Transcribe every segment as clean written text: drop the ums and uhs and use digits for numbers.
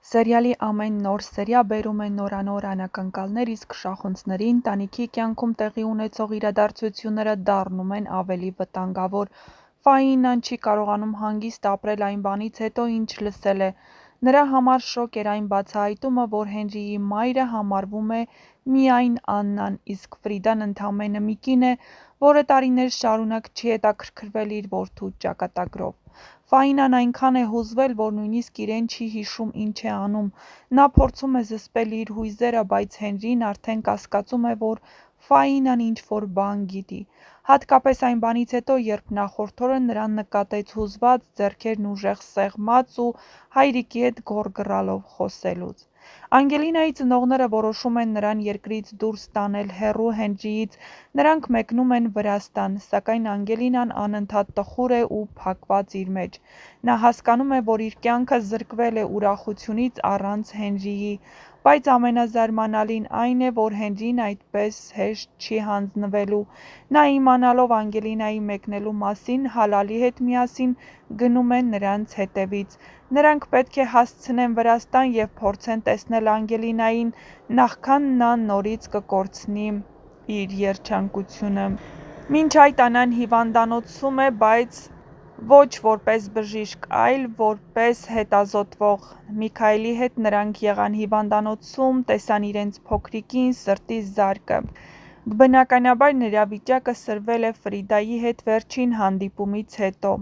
Սերիալի ամեն նոր սերիա բերում է նորանոր անակնկալներ, իսկ շախունցների ընտանիքի կյանքում տեղի ունեցող իրադարձությունները դառնում են ավելի վտանգավոր։ Ֆաինան չի կարողանում հանգիստ ապրել այն բանից հետո, ինչ լսել է։ Նրա համար շոկ էր այն բացահայտումը, որ Հենրիի մայրը համարվում է միայն Աննան, իսկ Ֆրիդան ընդամենը մի կին է, որը տարիներ շարունակ չի հետաքրքրվել իր որդու ճակատագրով։ Ֆաինան այնքան է հուզվել, որ նույնիսկ իրեն չի հիշում ինչ է անում։ Նա փորձում է զսպել իր հույզերը, բայց Հենրին արդեն կասկածում է, որ Ֆաինան ինչ-որ բան գիտի։ Հատկապես այն բանից հետո, երբ նախորդ օրը նրան նկատեց հուզված, ձեռքերն ուժեղ սեղմած ու հայրիկի հետ գոռգռալով խոսելուց։ Անգելինայի ծնողները որոշում են նրան երկրից դուրս տանել հեռու Հենրիից, նրանք մեկնում են Վրաստան, սակայն Անգելինան անընդհատ տխուր է ու փակված իր մեջ։ Նա հասկանում է, որ իր կյանքը զրկվել է ուրախությունից առանց Հենրիի, բայց ամենազարմանալին այն է, որ Հենրին այդպես հեշտ չի հանձնվելու։ Նա իմանալով Անգելինայի մեկնելու մասին, Հալալի հետ միասին գնում է նրանց հետևից։ Նրանք պետք է հասցնեն Վրաստան և փորձեն տեսնել Անգելինային, նախքան նա նորից կկորցնի իր երջանկությունը։ Մինչ այդ Աննան հիվանդանոցում է, բայց ոչ որպես բժիշկ, այլ որպես հետազոտվող։ Միքայելի հետ նրանք եղան հիվանդանոցում, տեսան իրենց փոքրիկ կին, սրտի զարկը։ Բնականաբար նրա վիճակը սրվել է Ֆրիդայի հետ վերջին հանդիպումից հետո։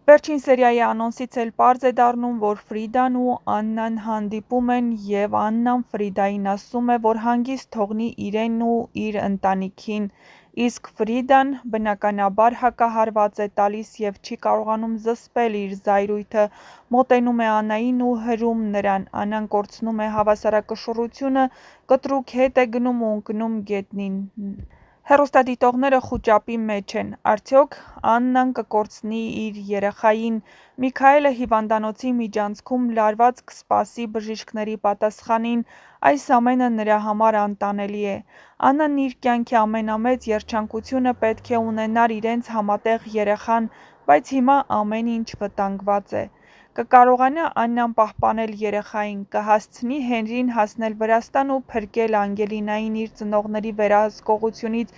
Վերջին սերիայի անոնսից էլ պարզ է դառնում, որ Ֆրիդան ու Աննան հանդիպում են, և Աննան Ֆրիդային ասում է, որ հանգիստ թողնի իրեն ու իր ընտանիքին, իսկ Ֆրիդան բնականաբար հակահարված է տալիս և չի կարողանում զսպել իր զայրույթը, մոտենում է Աննային ու հրում նրան։ Աննան կորցնում է հավասարակշռությունը, կտրուկ հետ է գնում ու ընկնում գետնին։ Հեռուստադիտողները խուճապի մեջ են։ Արդյոք Աննան կկորցնի իր երեխային։ Միքայելը հիվանդանոցի միջանցքում լարված կսպասի բժիշկների պատասխանին։ Այս ամենը նրա համար անտանելի է։ Աննան իր կյանքի ամենամեծ երջանկությունը պետք է ունենար իրենց համատեղ երեխան, բայց հիմա ամեն ինչ վտանգված է։ Կկարողանա Աննան պահպանել երեխային, կհասցնի Հենրին հասնել Վրաստան ու փրկել Անգելինային իր ծնողների վերահսկողությունից,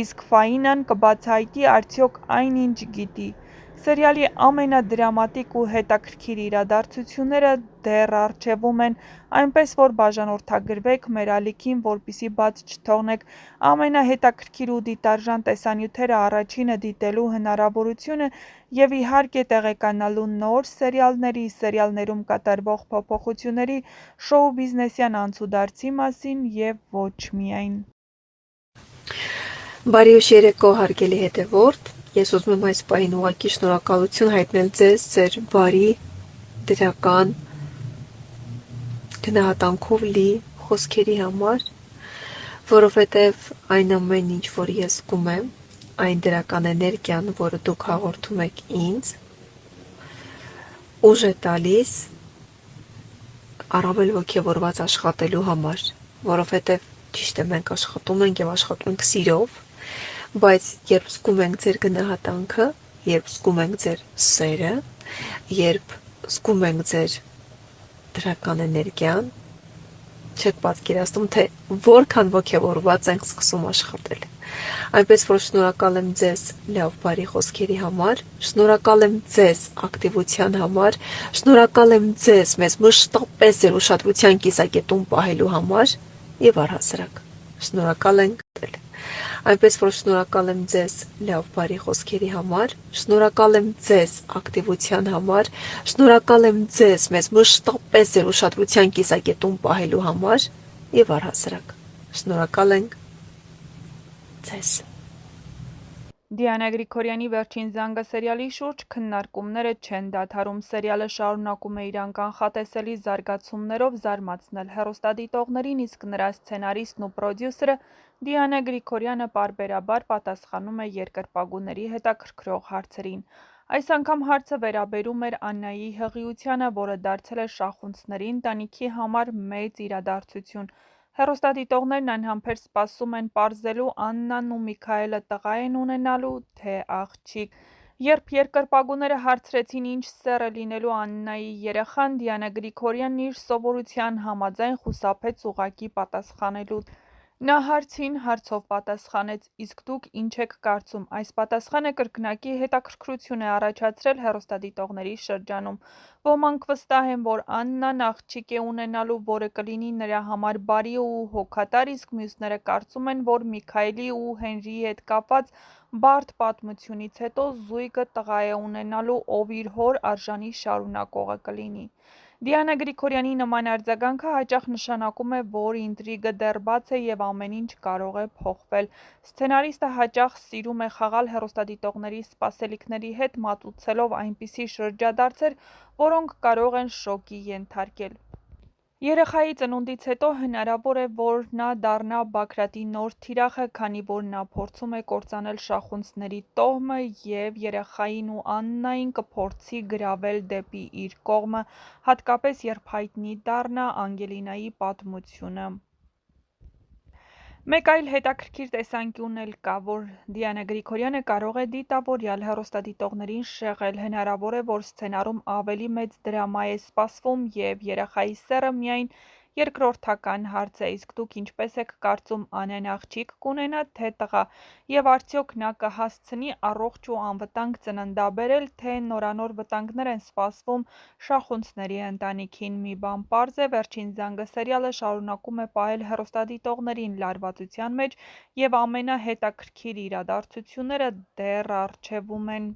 իսկ Ֆաինան կբացահայտի արդյոք այն, ինչ գիտի։ Սերիալի ամենադրամատիկ ու հետաքրքիր իրադարձությունները դեռ առջևում են, այնպես որ բաժանորդագրվեք մեր ալիքին, որպեսզի բաց չթողնեք ամենահետաքրքիր ու դիտարժան տեսանյութերը առաջինը դիտելու հնարավորությունը և իհարկե տեղեկանալու նոր սերիալների, սերիալներում կատարվող փոփոխությունների, շոու բիզնեսյան անցուդարձի մասին և ոչ միայն։ Բարի ուշ երեկո, հարգելի հետևորդ, ես ուզում եմ այս պահին ուղղակի շնորհակալություն հայտնել ձեզ ձեր բարի, դրական, գնահատանքով լի խոսքերի համար, որովհետև այն ամեն ինչ, որ ես զգում եմ, այն դրական էներգիան, որը դուք հաղորդում եք ինձ, ուժ է տալիս առավել ոգևորված աշխատելու համար, որովհետև ճիշտ է, մենք աշխատում ենք եւ աշխատում ենք սիրով, բայց երբ զգում ենք ձեր գնահատանքը, երբ զգում ենք ձեր սերը, երբ զգում ենք ձեր դրական էներգիան, չեք պատկերացնում, թե որքան ոգևորված ենք սկսում աշխատել։ Այնպես որ շնորհակալ եմ ձեզ լավ բարի խոսքերի համար, շնորհակալ եմ ձեզ ակտիվության համար, շնորհակալ եմ ձեզ մեզ մշտապես ձեր ուշադրության կիսակետում պահելու համար եւ առհասարակ շնորհակալ ենք դել։ Այնպես որ շնորհակալ եմ ձեզ լավ բարի խոսքերի համար, շնորհակալ եմ ձեզ ակտիվության համար, շնորհակալ եմ ձեզ մեզ մշտապես ձեր ուշադրության կիսակետում պահելու համար եւ առհասարակ շնորհակալ ենք ձեզ։ Դիանա Գրիգորյանի «Վերջին զանգը» սերիալի շուրջ քննարկումները չեն դադարում։ Սերիալը շարունակում է իր անկանխատեսելի զարգացումներով զարմացնել հեռուստադիտողներին, իսկ նրա սցենարիստն ու պրոդյուսերը Դիանա Գրիգորյանը պարբերաբար պատասխանում է երկրպագուների հետաքրքրող հարցերին։ Այս անգամ հարցը վերաբերում էր Աննայի հղիությանը, որը դարձել է շախունցների ընտանիքի համար մեծ իրադարձություն։ Հեռուստադիտողներն անհամբեր սպասում են պարզելու Աննան ու Միքայելը տղա են ունենալու, թե աղջիկ։ Երբ երկրպագուները հարցրեցին ինչ սեռ է լինելու Աննայի երեխան, Դիանա Գրիգորյանն իր սովորության համաձայն խուսափեց ուղղակի պատասխանելուց: Նա հարցին հարցով պատասխանեց. «Իսկ դուք ինչ եք կարծում»: Այս պատասխանը կրկնակի հետաքրքրություն է առաջացրել հեռուստադիտողների շրջանում: Ոմանք վստահ են, որ Աննան աղջիկ է ունենալու, որը կլինի նրա համար բարի ու հոգատար, իսկ մյուսները կարծում են, որ Միքայելի ու Հենրիի հետ կապված բարդ պատմությունից հետո զույգը տղա է ունենալու, ով իր հոր արժանի շարունակողը կլինի: Դիանա Գրիգորյանի նման արձագանքը հաճախ նշանակում է, որ ինտրիգը դեռ բաց է և ամեն ինչ կարող է փոխվել: Սցենարիստը հաճախ սիրում է խաղալ հեռուստադիտողների սպասելիքների հետ, մատուցելով այնպիսի շրջադարձեր, որոնք կարող են շոկի ենթարկել: Երեխայի ծնունդից հետո հնարավոր է, որ նա դառնա Բագրատի նոր թիրախը, քանի որ նա փորձում է կործանել շախունցների տոհմը և երեխային ու Աննային կփորձի գրավել դեպի իր կողմը, հատկապես երբ հայտնի դառնա Անգելինայի պատմությունը: Մեկ այլ հետաքրքիր տեսանկյուն էլ կա, որ Դիանա Գրիգորյանը կարող է դիտավորյալ հեռուստադիտողներին շեղել: Հնարավոր է, որ սցենարում ավելի մեծ դրամա է սպասվում, և երեխայի սեռը միայն երկրորդական հարց է: Իսկ դուք ինչպես եք կարծում, Անեն աղջիկ կունենա, թե տղա: Եվ արդյոք նա կհասցնի առողջ ու անվտանգ ծննդաբերել, թե նորանոր վտանգներ են սպասվում շախունցների ընտանիքին: Մի բան պարզ է՝ «Վերջին զանգը» սերիալը շարունակում է պահել հեռուստադիտողներին լարվածության մեջ, և ամենահետաքրքիր իրադարձությունները դեռ առջևում են: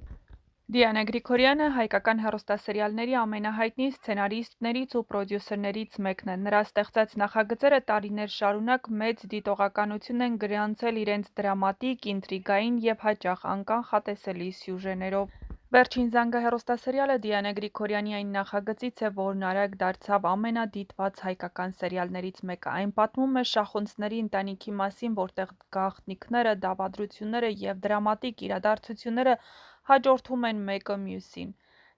Դիանա Գրիգորյանը հայկական հեռուստասերիալների ամենահայտնի սցենարիստներից ու պրոդյուսերներից մեկն է: Նրա ստեղծած նախագծերը տարիներ շարունակ մեծ դիտողականություն են գրանցել իրենց դրամատիկ, ինտրիգային և հաճախ անկանխատեսելի սյուժեներով: «Վերջին զանգը» հեռուստասերիալը Դիանա Գրիգորյանի այն նախագծից է, որն արագ դարձավ ամենադիտված հայկական սերիալներից մեկը: Այն պատմում է շախունցների ընտանիքի մասին, որտեղ գաղտնիքները, դավադրությունները և դրամատիկ իրադարձությունները հաջորդում են մեկը մյուսին: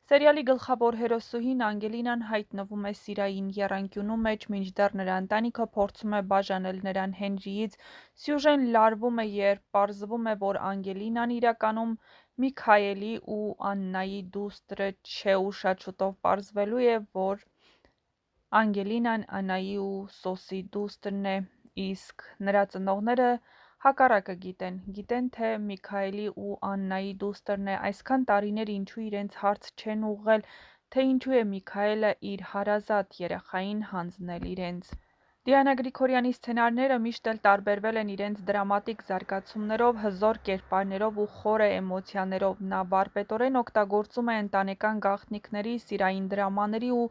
Սերիալի գլխավոր հերոսուհին Անգելինան հայտնվում է սիրային եռանկյունու մեջ, մինչդեռ նրա ընտանիքը փորձում է բաժանել նրան Հենրիից: Սյուժեն լարվում է, երբ պարզվում է, որ Անգելինան իրականում Միքայելի ու Աննայի դուստրը չէ ու շատ շուտով պարզվելու է, որ Անգելինան Աննայի ու Սոսի դուստրն է, իսկ նրա ծնողները հակառակը գիտեն, թե Միքայելի ու Աննայի դուստրն է: Այսքան տարիներ ինչու իրենց հարց չեն ուղղել, թե ինչու է Միքայելը իր հարազատ երեխային հանձնել իրենց: Դիանա Գրիգորյանի սցենարները միշտ էլ տարբերվել են իրենց դրամատիկ զարգացումներով, հզոր կերպարներով ու խորը էմոցիաներով: Նա վարպետորեն օգտագործում է ընտանեկան գաղտնիքների, սիրային դրամաների ու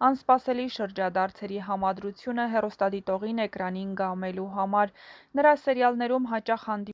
անսպասելի շրջադարձերի համադրությունը հեռուստադիտողին էկրանին գամելու համար: Նրա սերիալներում հաճախ հանդիպում